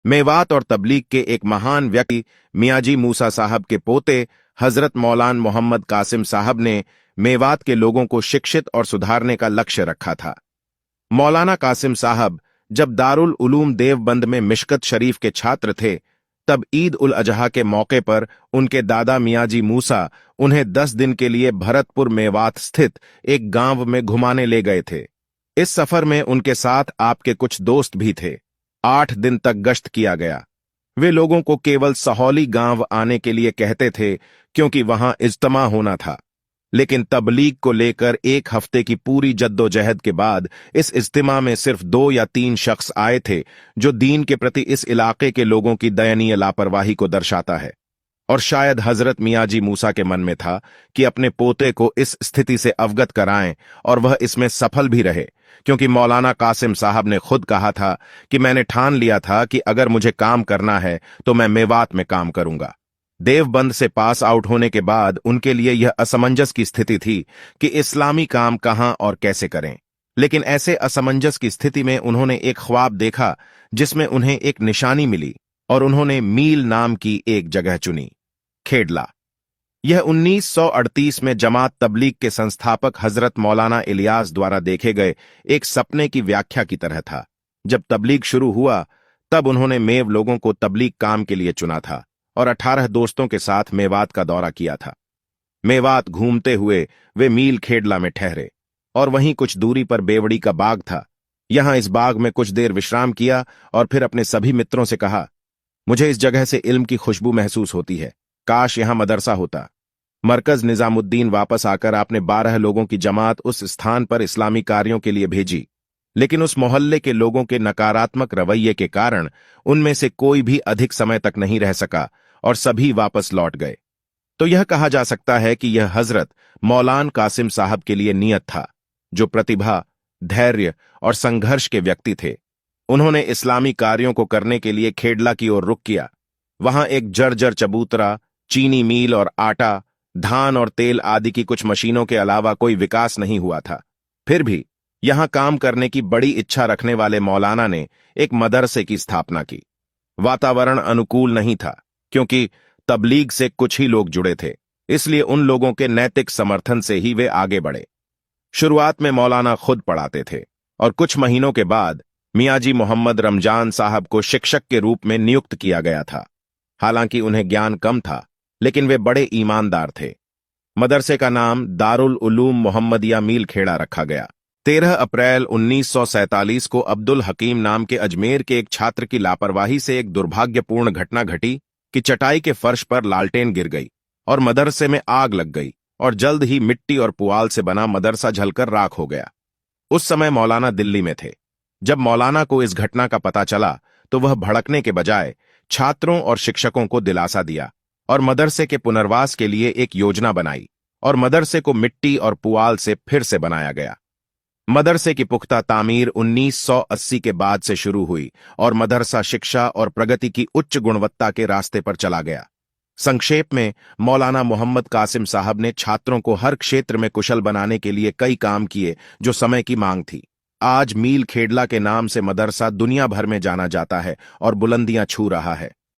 मेवात और तबलीग के एक महान व्यक्ति मियाजी मूसा साहब के पोते हजरत मौलाना मोहम्मद कासिम साहब ने मेवात के लोगों को शिक्षित और सुधारने का लक्ष्य रखा था। मौलाना कासिम साहब जब दारुल उलूम देवबंद में मिशकत शरीफ के छात्र थे, तब ईद उल अजहा के मौके पर उनके दादा मियाजी मूसा उन्हें 10 दिन के लिए भरतपुर मेवात स्थित एक गांव में घुमाने ले गए थे। इस सफर में उनके साथ आपके कुछ दोस्त भी थे। 8 दिन तक गश्त किया गया। वे लोगों को केवल सहोली गांव आने के लिए कहते थे क्योंकि वहां इज्तिमा होना था, लेकिन तबलीग को लेकर 1 हफ्ते की पूरी जद्दोजहद के बाद इस इज्तिमा में सिर्फ 2 या 3 शख्स आए थे, जो दीन के प्रति इस इलाके के लोगों की दयनीय लापरवाही को दर्शाता है। और शायद हजरत मियाजी मूसा के मन में था कि अपने पोते को इस स्थिति से अवगत कराएं, और वह इसमें सफल भी रहे, क्योंकि मौलाना कासिम साहब ने खुद कहा था कि मैंने ठान लिया था कि अगर मुझे काम करना है तो मैं मेवात में काम करूंगा। देवबंद से पास आउट होने के बाद उनके लिए यह असमंजस की स्थिति थी कि इस्लामी काम कहां और कैसे करें, लेकिन ऐसे असमंजस की स्थिति में उन्होंने एक ख्वाब देखा जिसमें उन्हें एक निशानी मिली, और उन्होंने मील नाम की एक जगह चुनी, खेडला। यह 1938 में जमात तबलीग के संस्थापक हजरत मौलाना इलियास द्वारा देखे गए एक सपने की व्याख्या की तरह था। जब तबलीग शुरू हुआ तब उन्होंने मेव लोगों को तबलीग काम के लिए चुना था और 18 दोस्तों के साथ मेवात का दौरा किया था। मेवात घूमते हुए वे मील खेडला में ठहरे, और वहीं कुछ दूरी पर बेवड़ी का बाग था। यहां इस बाग में कुछ देर विश्राम किया और फिर अपने सभी मित्रों से कहा, मुझे इस जगह से इल्म की खुशबू महसूस होती है, काश यहां मदरसा होता। मरकज निजामुद्दीन वापस आकर आपने 12 लोगों की जमात उस स्थान पर इस्लामी कार्यों के लिए भेजी, लेकिन उस मोहल्ले के लोगों के नकारात्मक रवैये के कारण उनमें से कोई भी अधिक समय तक नहीं रह सका और सभी वापस लौट गए। तो यह कहा जा सकता है कि यह हजरत मौलाना कासिम साहब के लिए नियत था, जो प्रतिभा, धैर्य और संघर्ष के व्यक्ति थे। उन्होंने इस्लामी कार्यों को करने के लिए खेडला की ओर रुख किया। वहां एक जर्जर चबूतरा, चीनी मील और आटा, धान और तेल आदि की कुछ मशीनों के अलावा कोई विकास नहीं हुआ था। फिर भी यहां काम करने की बड़ी इच्छा रखने वाले मौलाना ने एक मदरसे की स्थापना की। वातावरण अनुकूल नहीं था, क्योंकि तबलीग से कुछ ही लोग जुड़े थे, इसलिए उन लोगों के नैतिक समर्थन से ही वे आगे बढ़े। शुरुआत में मौलाना खुद पढ़ाते थे, और कुछ महीनों के बाद मियाजी मोहम्मद रमजान साहब को शिक्षक के रूप में नियुक्त किया गया था। हालांकि उन्हें ज्ञान कम था, लेकिन वे बड़े ईमानदार थे। मदरसे का नाम दारुल उलूम मोहम्मदिया मील खेड़ा रखा गया। 13 अप्रैल 1947 को अब्दुल हकीम नाम के अजमेर के एक छात्र की लापरवाही से एक दुर्भाग्यपूर्ण घटना घटी कि चटाई के फर्श पर लालटेन गिर गई और मदरसे में आग लग गई, और जल्द ही मिट्टी और पुआल से बना मदरसा जलकर राख हो गया। उस समय मौलाना दिल्ली में थे। जब मौलाना को इस घटना का पता चला तो वह भड़कने के बजाय छात्रों और शिक्षकों को दिलासा दिया और मदरसे के पुनर्वास के लिए एक योजना बनाई, और मदरसे को मिट्टी और पुआल से फिर से बनाया गया। मदरसे की पुख्ता तामीर 1980 के बाद से शुरू हुई और मदरसा शिक्षा और प्रगति की उच्च गुणवत्ता के रास्ते पर चला गया। संक्षेप में, मौलाना मोहम्मद कासिम साहब ने छात्रों को हर क्षेत्र में कुशल बनाने के लिए कई काम किए जो समय की मांग थी। आज मील खेडला के नाम से मदरसा दुनिया भर में जाना जाता है और बुलंदियां छू रहा है।